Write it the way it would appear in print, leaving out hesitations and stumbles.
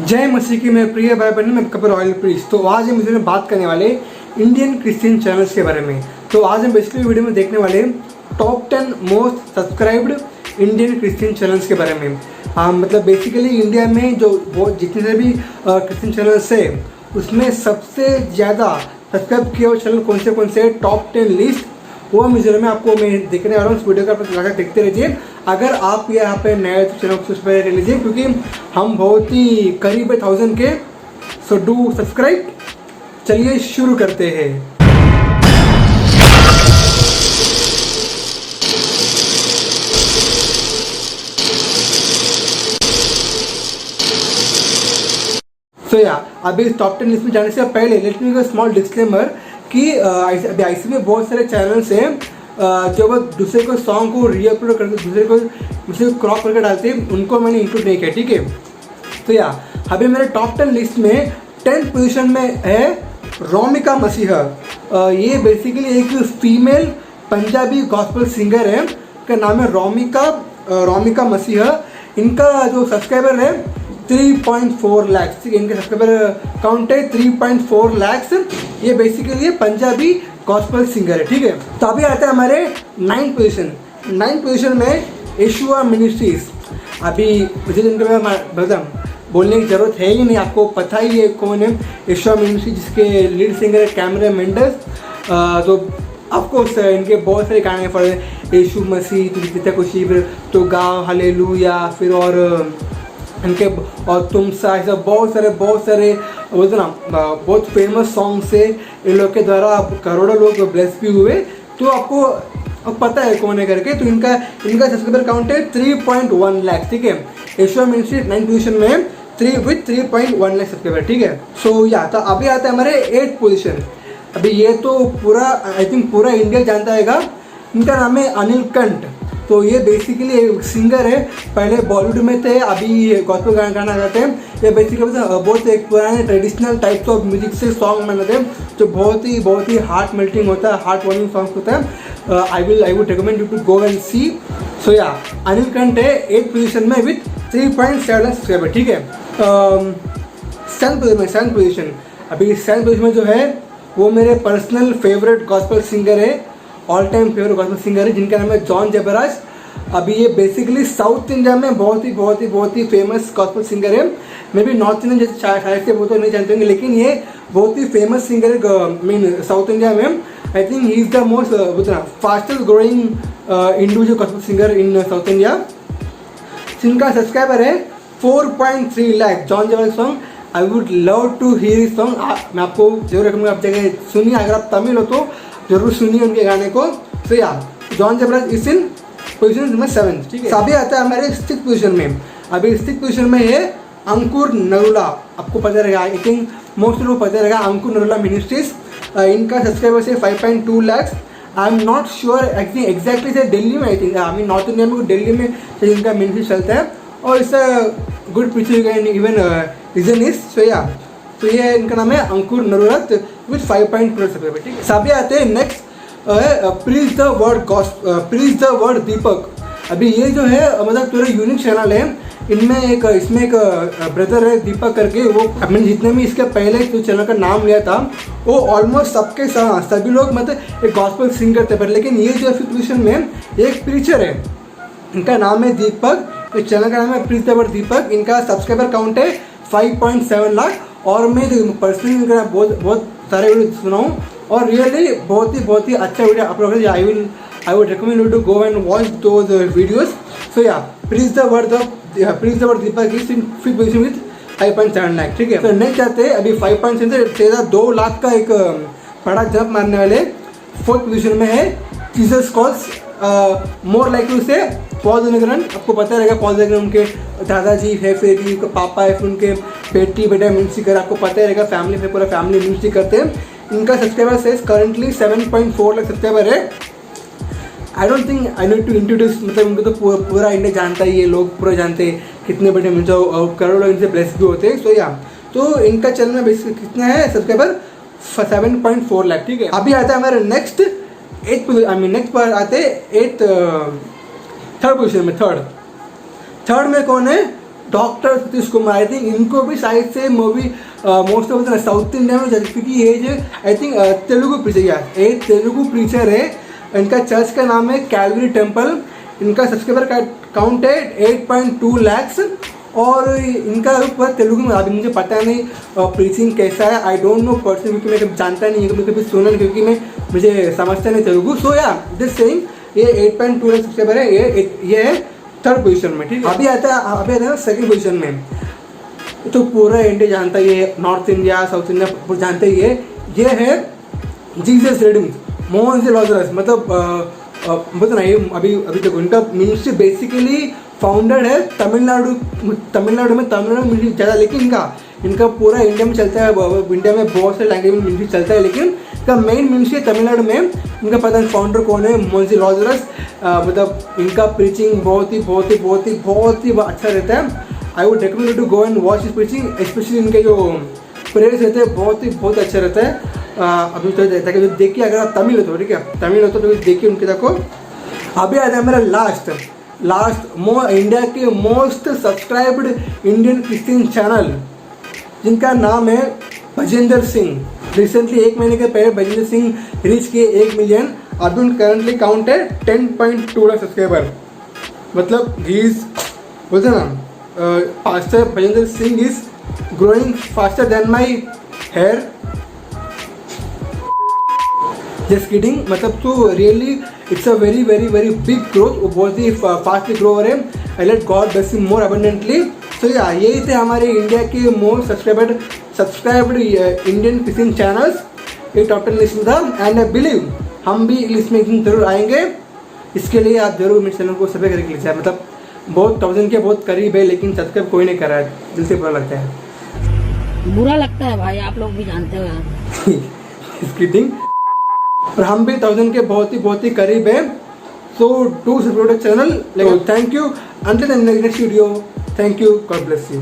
जय मसीह की मेरे प्रिय भाई बहन, मैं कपिल रॉयल प्रीस्ट। तो आज हम वीडियो में बात करने वाले इंडियन क्रिश्चियन चैनल्स के बारे में। तो आज हम बेसिकली वीडियो में देखने वाले top 10 most subscribed Indian Christian channels के बारे में। मतलब बेसिकली इंडिया में जो जितने से भी क्रिश्चियन चैनल्स है उसमें सबसे ज़्यादा सब्सक्राइब किए हुए चैनल कौन से टॉप 10 लिस्ट वो मिजोरम में आपको मैं देखने वाला हूँ। इस वीडियो का आप लगाकर देखते रहिए। अगर आप यहाँ पे नए तो चैनल को सब्सक्राइब कर लीजिए क्योंकि हम बहुत ही करीब 1000 के। So do subscribe. चलिए शुरू करते हैं। तो अभी इस टॉप 10 लिस्ट में जाने से पहले लेट मी स्मॉल डिस्क्लेमर कि अभी ऐसे में बहुत सारे चैनल्स हैं जो वो दूसरे को सॉन्ग को रीअपलोड करके दूसरे को क्रॉप करके डालते हैं, उनको मैंने इंक्लूड नहीं किया, ठीक है। तो अभी मेरे टॉप 10 लिस्ट में 10th पोजीशन में है रोमिका मसीहा। ये बेसिकली एक फीमेल पंजाबी गॉस्पेल सिंगर है, का नाम है रोमिका मसीहा। इनका जो सब्सक्राइबर है 3.4 लाख, ठीक है। इनके सब्सक्राइबर काउंट है 3.4 लाख। ये बेसिकली पंजाबी गॉस्पेल सिंगर है, ठीक है। तो अभी आता है हमारे 9th पोजीशन में यशुआ मिनिस्ट्रीज। अभी मुझे इनके मतलब बोलने की ज़रूरत है ही नहीं, आपको पता ही है कौन है यशुआ मिनिस्ट्री, जिसके लीड सिंगर है कैमरन मेंडेस। तो आपको इनके बहुत सारे गाने पड़े, यीशु मसीह तुझे पिता को शिव तो गाओ हालेलुया, फिर और इनके और तुम सा, ऐसा बहुत सारे बोलते ना बहुत फेमस सॉन्ग्स से इन लोग के द्वारा करोड़ों लोग ब्लेस भी हुए। तो आपको पता है कौन है करके। तो इनका सब्सक्राइबर काउंट है 3.1 लाख, ठीक है। यशुआ मिनिस्ट्री 9th पोजीशन में 3.1 लाख सब्सक्राइबर, ठीक है। सो तो अभी आता है हमारे 8th पोजीशन। अभी ये तो पूरा आई थिंक पूरा इंडिया जानता है। इनका नाम है अनिल कंठ। तो ये बेसिकली एक सिंगर है, पहले बॉलीवुड में थे, अभी गॉस्पेल गाना गाते हैं। ये बेसिकली बहुत एक पुराने ट्रेडिशनल टाइप्स ऑफ म्यूजिक से सॉन्ग बनाते हैं जो बहुत ही हार्ट मेल्टिंग होता है, हार्ट वार्मिंग सॉन्ग होता है। I would recommend you to go and see. So Anil Kanth है 8th पोजीशन में विथ 3.7 लाख सब्सक्राइबर, ठीक है। 7th position. अभी 7th पोजीशन में जो है वो मेरे पर्सनल फेवरेट गॉस्पेल सिंगर है, all time favourite gospel singer है, जिनका नाम है जॉन जबराज। अभी ये बेसिकली साउथ इंडिया में बहुत ही फेमस गॉस्पेल सिंगर है। मे बी नॉर्थ इंडियन जैसे शायद से वो तो नहीं जानते होंगे, लेकिन ये बहुत ही फेमस सिंगर है मीन साउथ इंडिया में। I think he is the most fastest growing individual gospel singer in south India. जिनका सब्सक्राइबर है 4.3 lakh. John Jebaraj song I would love to hear इस सॉन्ग। मैं आपको जरूर रिकमेंड, आप जगह सुनिए, अगर आप तमिल हो तो जरूर सुनिए उनके गाने को। तो जॉन जबराज इस इन पोजीशन नंबर 7, ठीक है। अभी आता है हमारे 6th पोजीशन में। अभी 6th पोजीशन में है अंकुर नरूला। आपको पता रहेगा, आई थिंक मोस्ट लोग पता रहेगा अंकुर नरूला मिनिस्ट्रीज। इनका सब्सक्राइबर्स है 5.2 lakh. I am not sure exactly से दिल्ली में, I think I mean North India में दिल्ली में इनका मिनिस्ट्री चलता है और इसका good picture even reason is. तो ये इनका नाम है अंकुर नरूला विथ 5.2 सब्सक्राइबर, ठीक है। सभी आते हैं नेक्स्ट प्रीज द वर्ड दीपक। अभी ये जो है मतलब थोड़ा यूनिक चैनल है। इसमें एक ब्रदर है दीपक करके। वो मैंने जितने भी इसके पहले जो चैनल का नाम लिया था वो ऑलमोस्ट सभी लोग मतलब एक गॉस्पेल सिंगर थे, पर लेकिन ये जो 5th पोजीशन में एक प्रीचर है, इनका नाम है दीपक। इस चैनल का नाम है प्रीज द वर्ड दीपक। इनका सब्सक्राइबर काउंट है 5.7 लाख। और मैं पर्सनली इनका बहुत सारे वीडियो सुना हूँ और रियली बहुत ही अच्छा वीडियो अपलोड है। I would recommend you to go and watch those videos. So please the word Deepak is in 5th position with 5.7 lakh, ठीक है। तो नेक्स्ट जाते हैं अभी 5.7 से 2 लाख का एक बड़ा जंप मारने वाले 4th पोजीशन में है जीसस कॉल्स मोर लाइकली से पॉल दिनकरन। आपको पता रहेगा पॉल दिनकरन उनके दादाजी है, फिर उनके पापा है, फिर उनके बेटा मिनिस्ट्री कर, आपको पता रहेगा फैमिली से पूरा फैमिली मिनिस्ट्री करते हैं। इनका subscriber size currently 7.4 lakh subscriber है। I don't think I need to introduce, मतलब उनको तो पूरा इंडिया जानता ही है, लोग पूरा जानते हैं कितने बड़े मिनिस्टर करोड़ों लोग इनसे ब्लेस भी होते हैं। तो इनका चैनल में बेसिकली कितना है सब्सक्राइबर 7.4 लाख, ठीक है। अभी आता है हमारे नेक्स्ट 8th पर आते 8th थर्ड पोजीशन में। थर्ड में कौन है? Doctor Satish Kumar, I think इनको भी शायद से movie most of south India में, क्योंकि ये जो आई थिंक तेलुगु प्रीचर, ये तेलुगु प्रीचर है। इनका चर्च का नाम है कैलवरी टेम्पल। इनका सब्सक्राइबर का काउंट है 8.2 lakhs और इनका ऊपर तेलुगु में, अभी मुझे पता नहीं प्रीचिंग कैसा है, आई डोंट नो पर्सनली, क्योंकि मैं कभी जानता नहीं, कभी कभी सुना नहीं, क्योंकि मुझे समझता नहीं तेलुगु। सो या दिस सेइंग ये 8.2 लाख सब्सक्राइबर है, ये है थर्ड पोजीशन में, ठीक है। अभी आता है सेकंड पोजीशन में। तो पूरा इंडिया जानता है, ये नॉर्थ इंडिया साउथ इंडिया जानते ही है। ये है जीसस रेडिंग मोहन लॉजरस, मतलब ना ये अभी देखो, इनका मिनिस्ट्री बेसिकली फाउंडेड है तमिलनाडु में, तमिलनाडु मिनिस्ट्री ज़्यादा, लेकिन इनका पूरा इंडिया में चलता है, इंडिया में बहुत से लैंग्वेज में मिनिस्ट्री चलता है, लेकिन इनका मेन मिनिस्ट्री तमिलनाडु में। इनका पता नहीं फाउंडर कौन है, मोहन लॉजरस। मतलब इनका प्रीचिंग बहुत ही अच्छा रहता है। I would recommend to go and watch his preaching, specially इनके जो प्रेयर्स रहते हैं बहुत अच्छा रहता है। अभी तो देखिए, अगर आप तमिल हो तो, ठीक है, तमिल हो तो देखिए उनके, देखो। अभी आता है मेरा लास्ट इंडिया के most subscribed Indian Christian channel, जिनका नाम है भजेंद्र सिंह। रिसेंटली 1 महीने के पहले भजेंद्र सिंह रीच किए 1 मिलियन। अभी उन करंटली काउंट है 10.2 लाख सब्सक्राइबर। मतलब ही इज, बोलते ना, pastor Bhajendra Singh is growing faster than my hair. Just kidding, मतलब तो really it's a very big growth, वो बहुत ही फास्टली ग्रो हो रहे हैं। I let God bless him more abundantly. So yeah यही थे हमारे इंडिया के most subscribed Indian Christian channels. ये टॉप 10 लिस्ट में था, एंड आई बिलीव हम भी लिस्ट में जरूर आएंगे। इसके लिए आप जरूर मेरे चैनल को सब्सक्राइब करके लीजिए। मतलब बहुत 1000 के बहुत करीब है, लेकिन सब्सक्राइब कोई नहीं कर रहा है, दिल से बुरा लगता है, बुरा लगता है भाई, आप लोग भी जानते हो। किडिंग। और हम भी 1000 के बहुत ही करीब है। So do subscribe channel. Thank you, until the next video, thank you, God bless you.